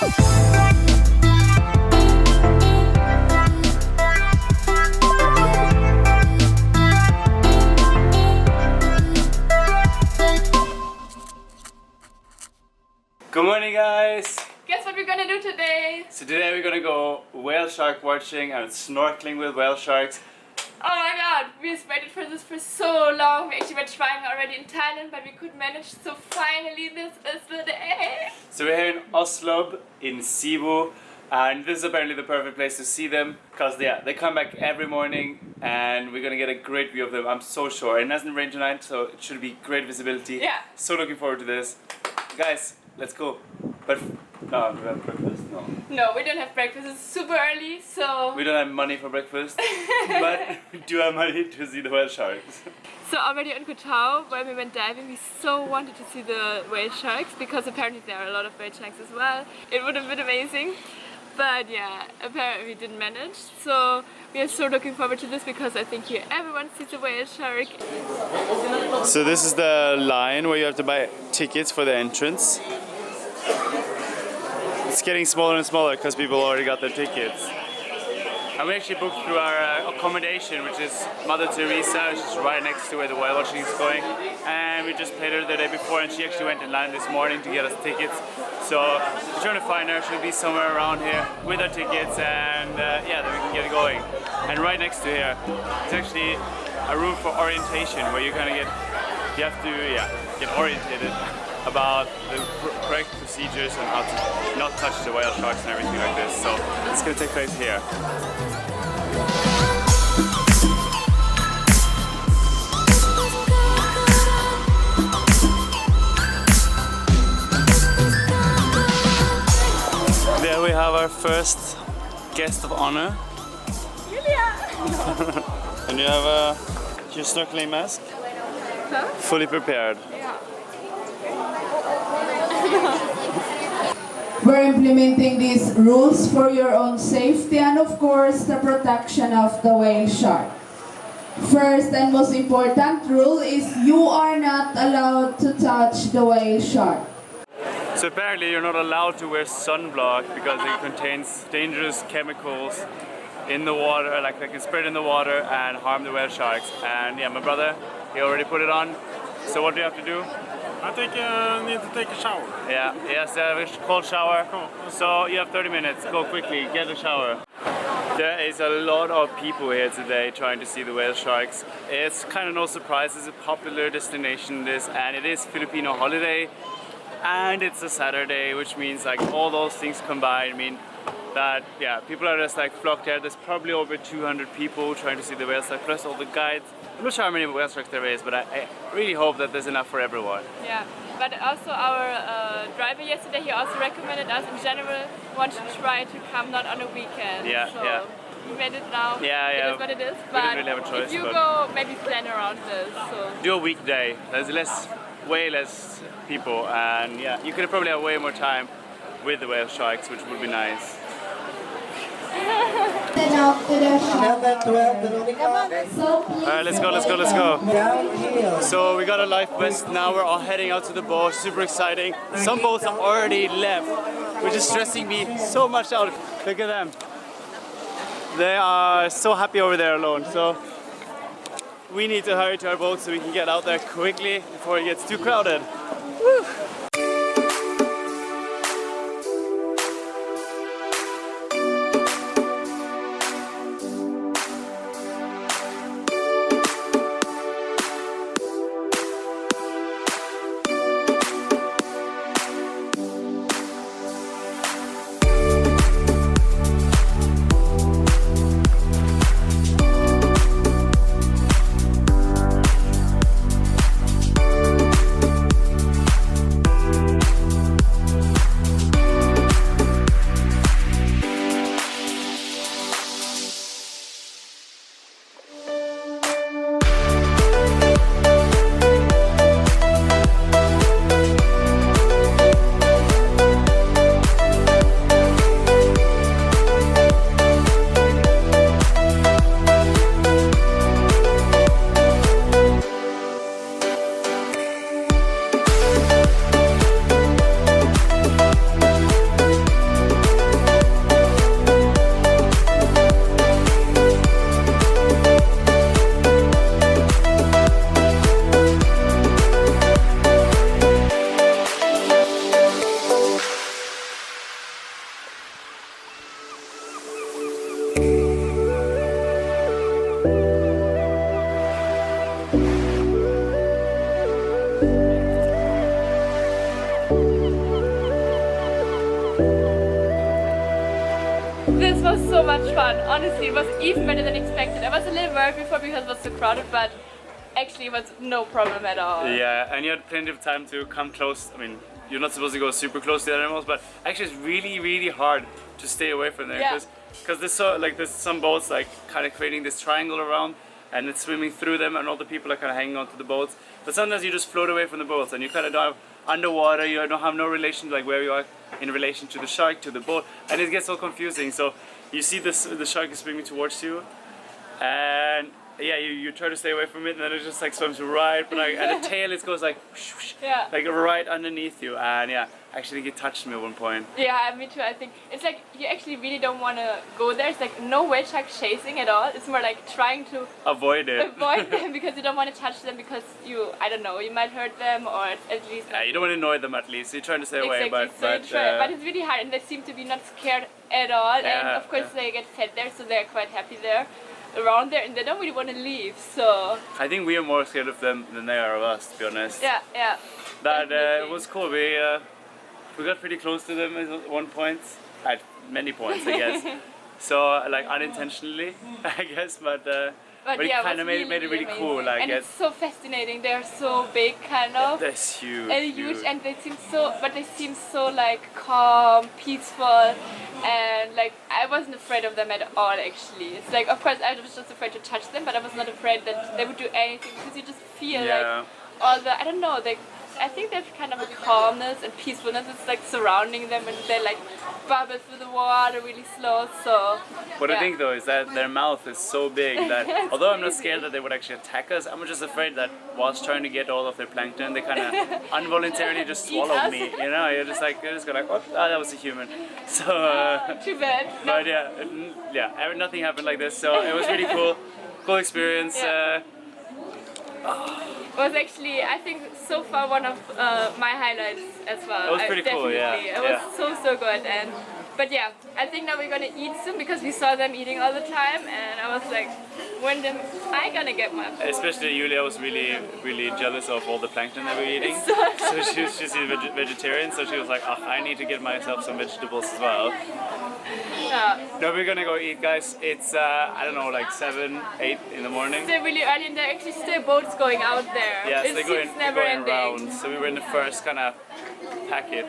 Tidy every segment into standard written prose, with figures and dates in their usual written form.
Good morning, guys! Guess what we're gonna do today? So today we're gonna go whale shark watching and snorkeling with whale sharks. Oh my god, we've waited for this for so long. We actually were trying already in Thailand, but we couldn't manage, so finally this is the day! So we're here in Oslob in Cebu, and this is apparently the perfect place to see them because they come back every morning and we're gonna get a great view of them, I'm so sure. And it hasn't rained tonight, so it should be great visibility. Yeah. So looking forward to this. Guys, let's go. But no, do we have breakfast? No. No, we don't have breakfast. It's super early, so... We don't have money for breakfast, but we do have money to see the whale sharks. So already in Koh Tao, when we went diving, we so wanted to see the whale sharks because apparently there are a lot of whale sharks as well. It would have been amazing. But yeah, apparently we didn't manage. So we are so looking forward to this because I think here everyone sees a whale shark. So this is the line where you have to buy tickets for the entrance. It's getting smaller and smaller because people already got their tickets. And we actually booked through our accommodation, which is Mother Teresa, which is right next to where the whale watching is going. And we just paid her the day before, and she actually went in line this morning to get us tickets. So we're trying to find her. She'll be somewhere around here with our tickets, and yeah, then we can get going. And right next to here, it's actually a room for orientation where you kind of get orientated about the correct procedures and how to not touch the whale sharks and everything like this. So it's going to take place here. There we have our first guest of honor. Julia! And you have your snorkeling mask? Huh? Fully prepared. Yeah. We're implementing these rules for your own safety and of course the protection of the whale shark. First and most important rule is you are not allowed to touch the whale shark. So apparently you're not allowed to wear sunblock because it contains dangerous chemicals in the water, like they can spread in the water and harm the whale sharks. And yeah, my brother, he already put it on. So what do you have to do? I think you need to take a shower. Yeah, he has to have a cold shower. So you have 30 minutes, go quickly, get a shower. There is a lot of people here today trying to see the whale sharks. It's kind of no surprise, it's a popular destination this, and it is Filipino holiday. And it's a Saturday, which means like all those things combined mean that yeah, people are just like flocked here. There's probably over 200 people trying to see the whale shark, plus all the guides. I'm not sure how many whale sharks there is, but I really hope that there's enough for everyone. Yeah, but also our driver yesterday, he also recommended us in general want to try to come not on a weekend. Yeah, so yeah. We made it now. Yeah, yeah. It is what it is. We But didn't really have a choice, if you but go, maybe plan around this. So. do a weekday. There's way less people, and yeah, you could probably have way more time with the whale sharks, which would be nice. Alright, let's go. So we got a life vest, now we're all heading out to the boat, super exciting. Some boats have already left, which is stressing me so much out. Look at them. They are so happy over there alone, so we need to hurry to our boat so we can get out there quickly before it gets too crowded. Woo. fun. Honestly, it was even better than expected. I was a little worried before because it was so crowded, but actually it was no problem at all. Yeah, and you had plenty of time to come close. I mean, you're not supposed to go super close to the animals, but actually it's really hard to stay away from them because there's some boats like kind of creating this triangle around, and it's swimming through them, and all the people are kind of hanging onto the boats. But sometimes you just float away from the boats, and you kind of dive underwater. You don't have no relation to like where you are in relation to the shark, to the boat, and it gets all confusing. So you see the shark is swimming towards you, and yeah, you try to stay away from it, and then it just like swims right, but like at the tail it goes like whoosh, like right underneath you, and yeah, actually it touched me at one point. Yeah, me too. I think it's like you actually really don't want to go there. It's like no whale shark chasing at all. It's more like trying to avoid them because you don't want to touch them because I don't know, you might hurt them or at least. Yeah, you don't want to annoy them at least. You're trying to stay away, but it's really hard, and they seem to be not scared at all. And of course they get fed there, so they're quite happy there. Around there, and they don't really want to leave, so I think we are more scared of them than they are of us, to be honest. Yeah. But it was cool. We got pretty close to them at one point, at many points, I guess. So like unintentionally, I guess, but it kind of made it really cool. Like, and it's so fascinating. They are so big, kind of. They're huge. And huge, and they seem so like calm, peaceful, and like I wasn't afraid of them at all. Actually, it's like of course I was just afraid to touch them, but I was not afraid that they would do anything because you just feel like all the I think there's kind of a calmness and peacefulness. It's like surrounding them, and they like bubble through the water really slow. So what I think though is that their mouth is so big that although I'm not scared that they would actually attack us, I'm just afraid that whilst trying to get all of their plankton, they kind of involuntarily just swallowed me. You know, you're just go like, what? Oh, that was a human. So too bad. But yeah, nothing happened like this. So it was really cool experience. It was actually, I think, so far one of my highlights as well. It was pretty cool, yeah. It was so good, but yeah, I think now we're gonna eat soon because we saw them eating all the time, and I was like, when am I gonna get my food? Especially Julia was really jealous of all the plankton that we were eating. So she's a vegetarian, so she was like, oh, I need to get myself some vegetables as well. Yeah. No, we're gonna go eat, guys. It's I don't know, like 7, 8 in the morning. Still really early, and there are actually still boats going out there. Yes, they're going ending. around. So we were in the first kind of packet,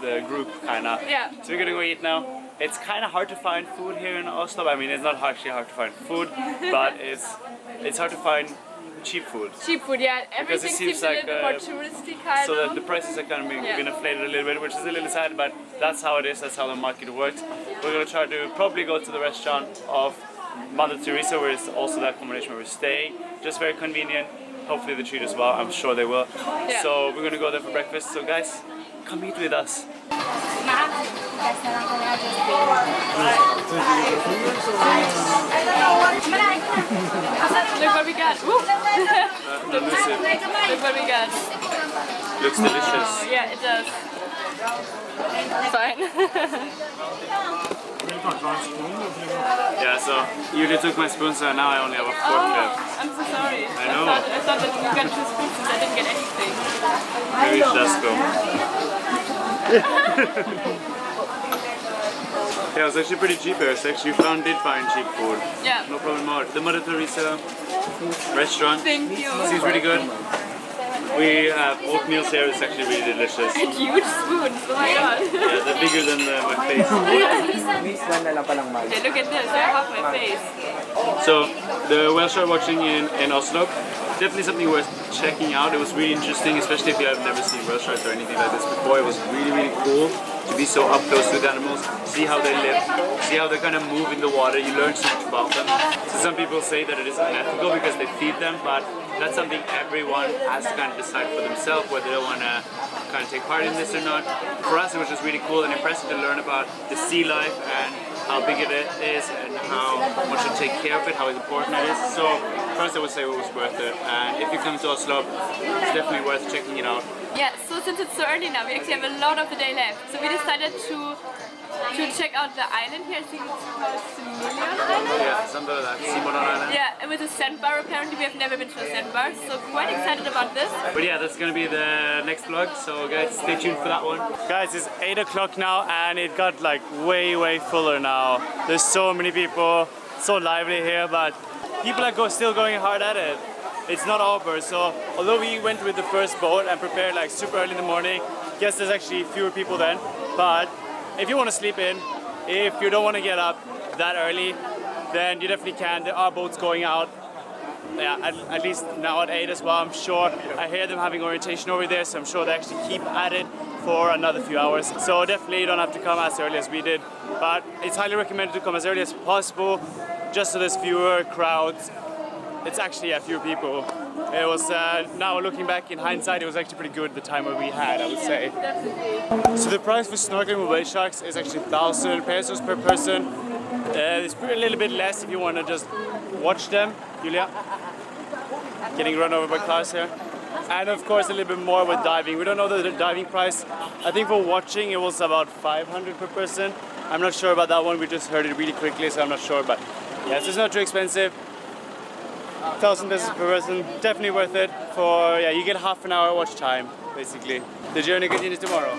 the group kind of. Yeah. So we're gonna go eat now. It's kind of hard to find food here in Oslo. I mean, it's not actually hard to find food, but it's hard to find cheap food. Cheap food, yeah. Everything seems like a little more touristy kind so of. that the prices are kind of being inflated a little bit, which is a little sad, but that's how it is. That's how the market works. We're gonna try to probably go to the restaurant of Mother Teresa, where it's also that accommodation where we stay. Just very convenient. Hopefully they treat us well. I'm sure they will. Yeah. So we're gonna go there for breakfast. So guys, come eat with us. Look what we got. Woo. Look what we got. Looks delicious. Oh, yeah, it does. Fine. Yeah, so you took my spoon, so now I only have a fork left. I'm so sorry. I know. I thought that you got 2 spoons since I didn't get anything. Maybe it's just go. Yeah, it was actually pretty cheap here. So actually did find cheap food. Yeah. No problem more. The Mother Teresa restaurant. Thank you. Seems really good. We have oatmeal here. It's actually really delicious. And huge spoons. Oh my god. Yeah, they're bigger than my face. Okay, look at this. They're half my face. So the whale shark watching in Oslob, definitely something worth checking out. It was really interesting, especially if you have never seen whale sharks or anything like this before. It was really cool to be so up close to the animals, see how they live, see how they kind of move in the water. You learn so much about them. So some people say that it is unethical because they feed them, but that's something everyone has to kind of decide for themselves whether they want to kind of take part in this or not. For us, it was just really cool and impressive to learn about the sea life and how big it is and how much to take care of it, how important it is. So first I would say it was worth it. And if you come to Oslob, it's definitely worth checking it out. Yeah, so since it's so early now, we actually have a lot of the day left. So we decided to check out the island here. I think it's called Cebu Island. Yeah, something like that. Cebu Island. Yeah, and with a sandbar apparently. We have never been to a sandbar, so quite excited about this. But yeah, that's gonna be the next vlog, so guys, stay tuned for that one. Guys, it's 8 o'clock now and it got like way fuller now. There's so many people, so lively here, but people are still going hard at it. It's not over, so although we went with the first boat and prepared like super early in the morning, yes, there's actually fewer people then, but if you want to sleep in, if you don't want to get up that early, then you definitely can. There are boats going out. Yeah, at least now at 8 as well, I'm sure. I hear them having orientation over there, so I'm sure they actually keep at it for another few hours. So definitely you don't have to come as early as we did, but it's highly recommended to come as early as possible, just so there's fewer crowds. It's actually fewer people. It was, now looking back in hindsight, it was actually pretty good the time that we had, I would say. So the price for snorkeling with whale sharks is actually 1,000 pesos per person. It's a little bit less if you want to just watch them. Julia? Getting run over by cars here. And of course a little bit more with diving. We don't know the diving price. I think for watching it was about 500 per person. I'm not sure about that one. We just heard it really quickly, so I'm not sure. But yes, it's not too expensive. 1,000 pesos per person, definitely worth it. For you get half an hour watch time, basically. The journey continues tomorrow.